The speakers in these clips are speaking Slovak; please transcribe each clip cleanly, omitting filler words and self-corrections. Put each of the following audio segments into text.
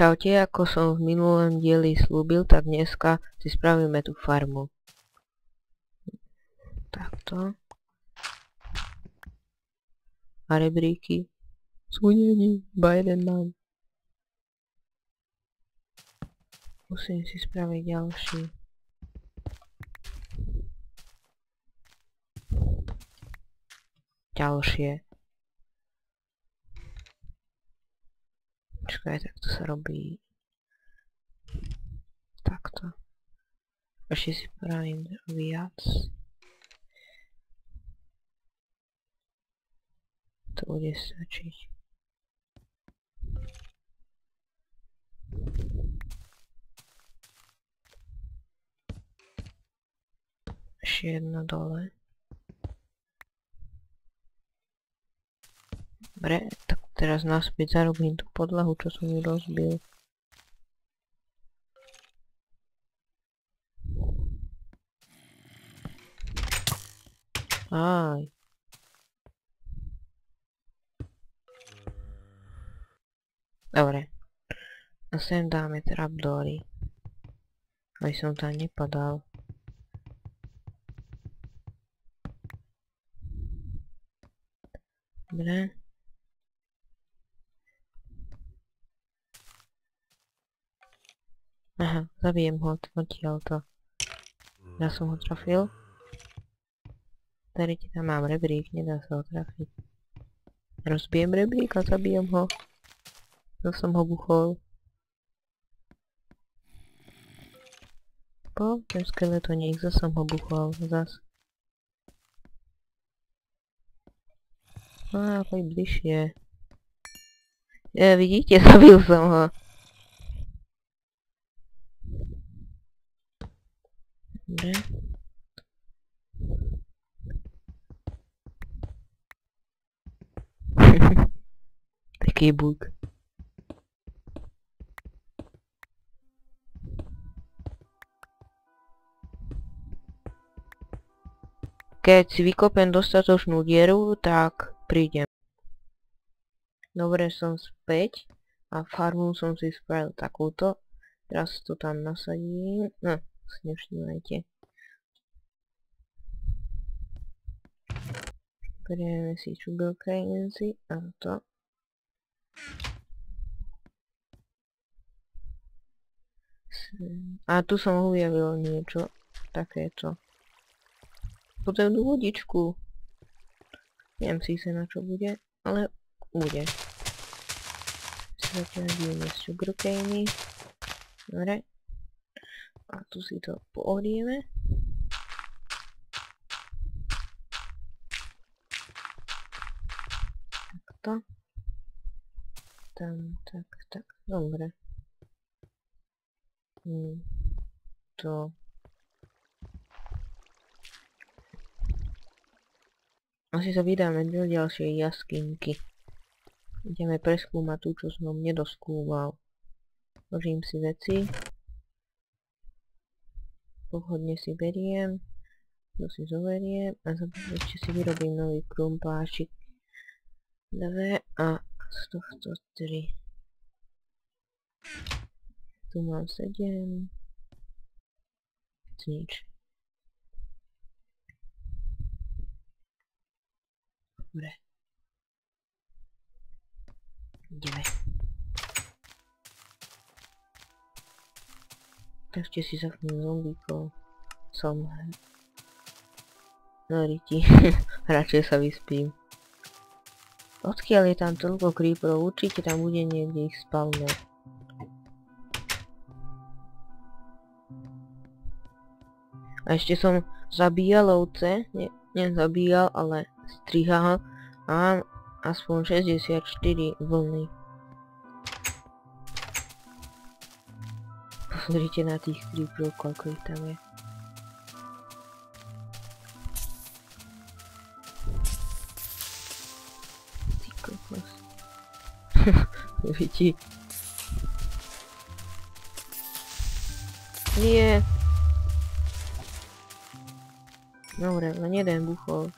Čaute, ako som v minulom dieli slúbil, tak dneska si spravíme tú farmu. Takto. A rebríky. Súnení, iba jeden mám. Musím si spraviť ďalší. Ďalšie. Počkaj, tak to sa robí takto. Ešte si spravím viac. To bude stačiť. Ešte jedno dole. Dobre, tak teraz naspäť zarobím tú podlahu, čo som ju rozbil. Aj. Dobre. A sem dáme trapdoory. Aby som tam nepadal. Dobre. Aha, zabijem ho odtiaľto. Ja som ho trafil. Tady tam mám rebrík, nedá sa ho trafiť. Rozbijem rebrík a zabijem ho. To som ho buchol. Po, ten skeletoník, zase som ho buchol, zas. Á, poď bližšie. Vidíte, zabil som ho. Dobre. Taký bug. Keď si vykopem dostatočnú dieru, tak prídem. Dobre, som späť a farmu som si spravil takúto. Teraz to tam nasadím. No, si nevštímajte. Berieme si sugarcanesy a to. A tu som objavil niečo takéto. Potrebnú vodičku. Neviem síce na čo bude, ale bude. Zatiaľ ideme sugarcany. Dobre. A tu si to poorieme. Takto. Tam, tak. Dobre. To. Asi sa vydáme do ďalšej jaskinky. Ideme preskúmať tú, čo som nedoskúmal. Ložím si veci. Pohodne si beriem. To si zoberiem. A ešte si vyrobím nový krumpáčik. 2 a z tohto 3. Tu mám 7. Nič. Dobre. Ideme. Ešte si zapnú zombíkov. Som na riti. Radšej sa vyspím. Odkiaľ je tam toľko creeperov? Určite tam bude niekde ich spawner. A ešte som zabíjal ovce. Nezabíjal, ale strihal. A mám aspoň 64 vlny. Pozrite na tých creeperov, koľko ich tam je. Ty kokos. Vidí. Nie. Dobre, len jeden buchol.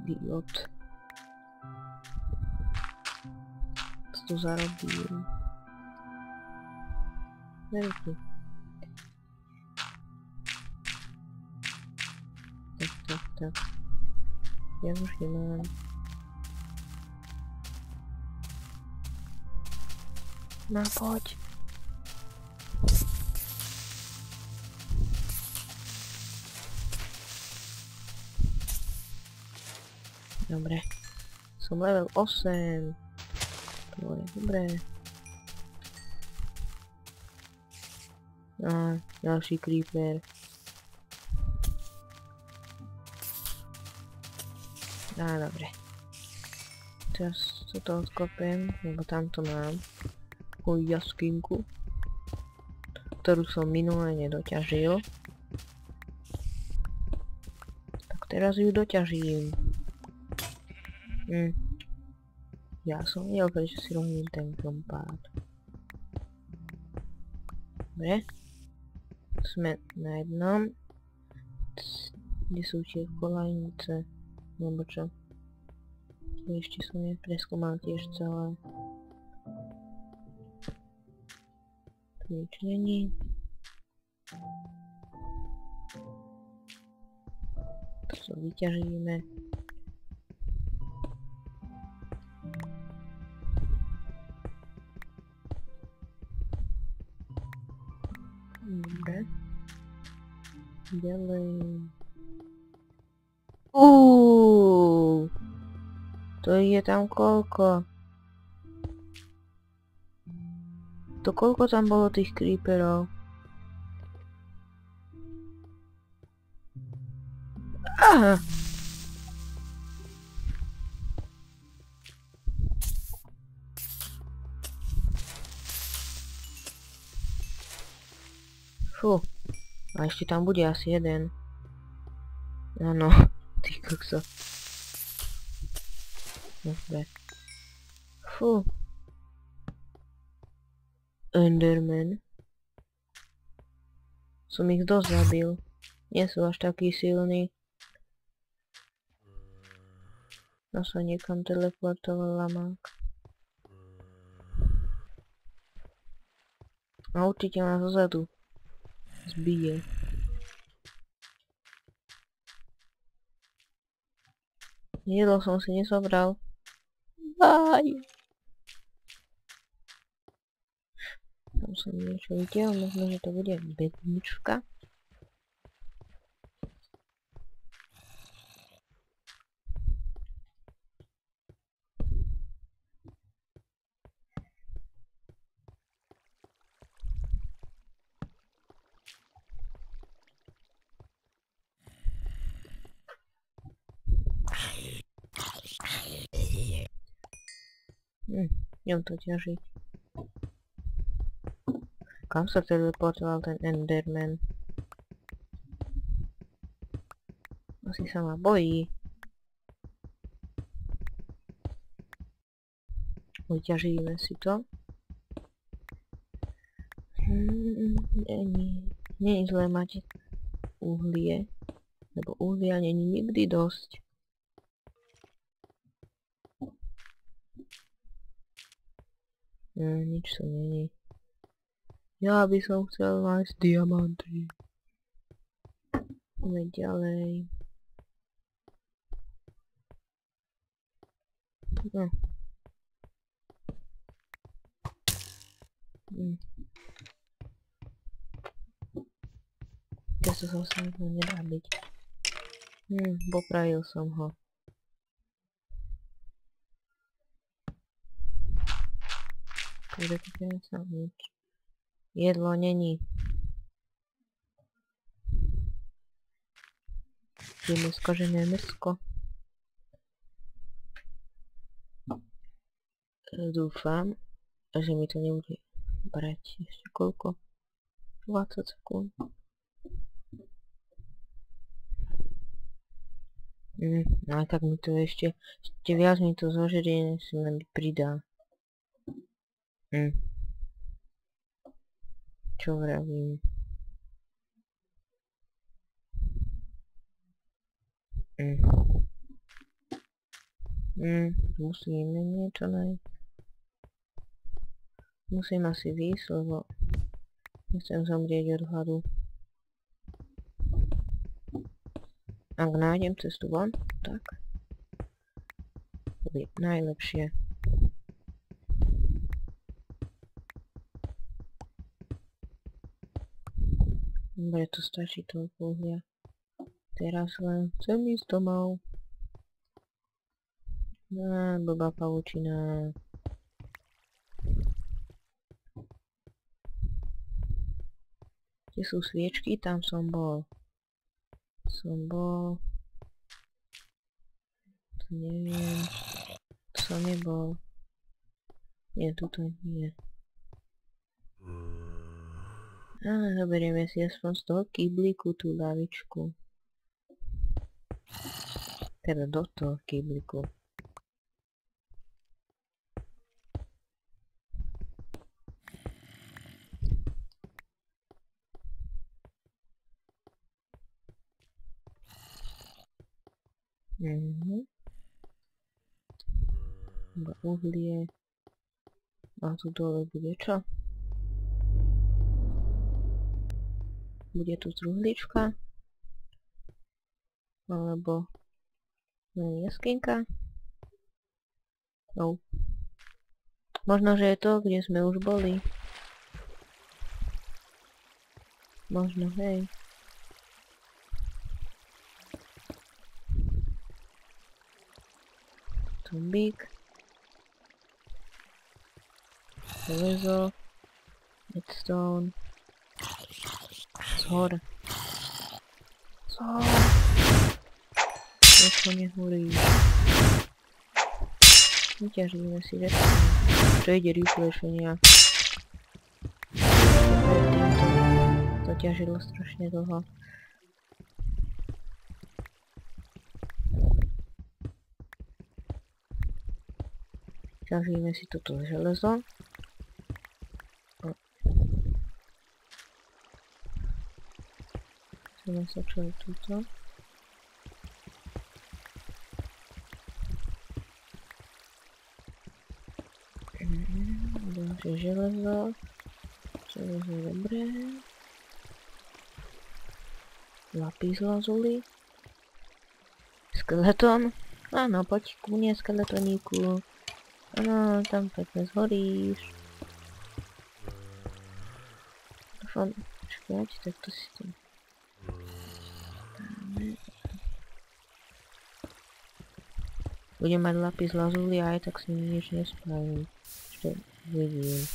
Idiot. to zarobím. Veľký. Tak. Ja už nemám. No poď. Dobre. Som level 8. To je dobré. Á, ďalší creeper. Á, dobre. Teraz toto odkopem, lebo tamto mám takú jaskinku, ktorú som minule nedoťažil. Tak teraz ju doťažím. Ja som vedel, prečo si robím ten kompát. Dobre. Sme na jednom. Kde sú tie kolajnice? Nebo čo? Ešte som nepreskúmal tiež celé. Tu nič není. To sa vyťažíme. Dobre. Ďalej. To je tam koľko? To koľko tam bolo tých creeperov? Aha! Fú. A ešte tam bude asi jeden. Áno. Ty kokso. Dobre. Fú. Enderman. Som ich dosť zabil. Nie sú až takí silní. No sa niekam teleportoval lamák. A určite ma zozadu zbije. Jedlo som si nezobral. Aj. Tam som niečo videl, možno, že to bude bednička. Idem to ťažiť. Kam sa teleportoval ten Enderman? Asi sa ma bojí. Vyťažíme si to. Nie je zlé mať uhlie, lebo uhlia není nikdy dosť. Nič tu není. Ja by som chcel nájsť diamanty. Ideme ďalej. No. To sa samozrejme nedá byť. Popravil som ho. Predtým sa nič. Jedlo není. Ideme skožené mäsko. Dúfam, že mi to nebude brať ešte koľko? 20 sekúnd. Ale tak mi to ešte viac mi to zožerie, než sa mi pridá. Čo vravím? Musíme niečo nájsť. Musím asi výjsť, lebo nechcem zomrieť od hladu. Ak nájdem cestu von, tak to bude najlepšie. Dobre, to stačí toľko uhlia. Teraz len chcem ísť domov. Blbá pavučina. Kde sú sviečky? Tam som bol. Tu neviem. Tu som nebol. Nie, tuto nie. Ale zoberieme si aspoň z toho kyblíku tú lavičku. Teda do toho kyblíku. Iba uhlie. A tu dole bude čo? Bude tu truhlička? Alebo jaskinka? No. Možno, že je to, kde sme už boli. Možno, hej. Tumbík. Železo. Redstone. Zhor. Prečo nehorí? Vyťažíme si redstone. Čo ide rýchlejšie. To ťažilo strašne dlho. Ťažíme si toto železo. Chceme sa čo je túto. Ďalšie železo. Železo je dobré. Lapis lazuli. Skeleton. Áno, poď ku mne, skeletoníku. Áno, tam pekne zhoríš. Dúfam, čakať, tak to si tam. Budem mať lapis lazuli a aj tak s ním nič nespravím. Ešte vidím.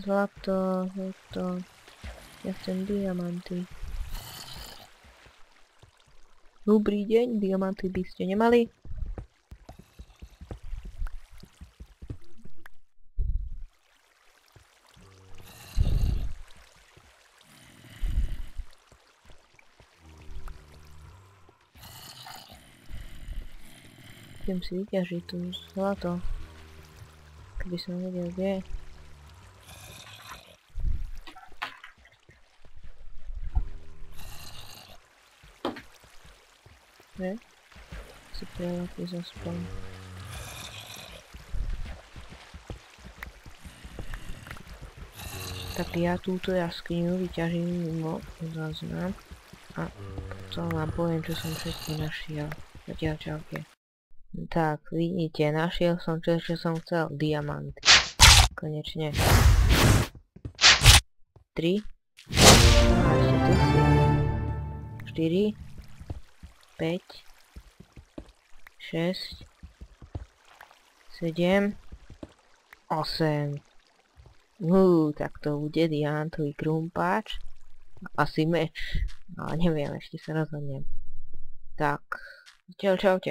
Zlato. Ja chcem diamanty. Dobrý deň, diamanty by ste nemali? Idem si vyťažiť tu zlato. Keby som vedel, kde. Si prelapis aspoň. Tak ja túto jaskyňu vyťažím mimo záznam a potom vám poviem, čo som všetko našiel. Zatiaľ čaute. Tak, vidíte, našiel som čo som chcel. Diamanty. Konečne. 3. A ešte tu si. 4. 5. 6. 7. 8. Tak to bude diamantový krumpáč. Asi meč. Ale neviem, ešte sa rozhodnem. Tak. Čaute.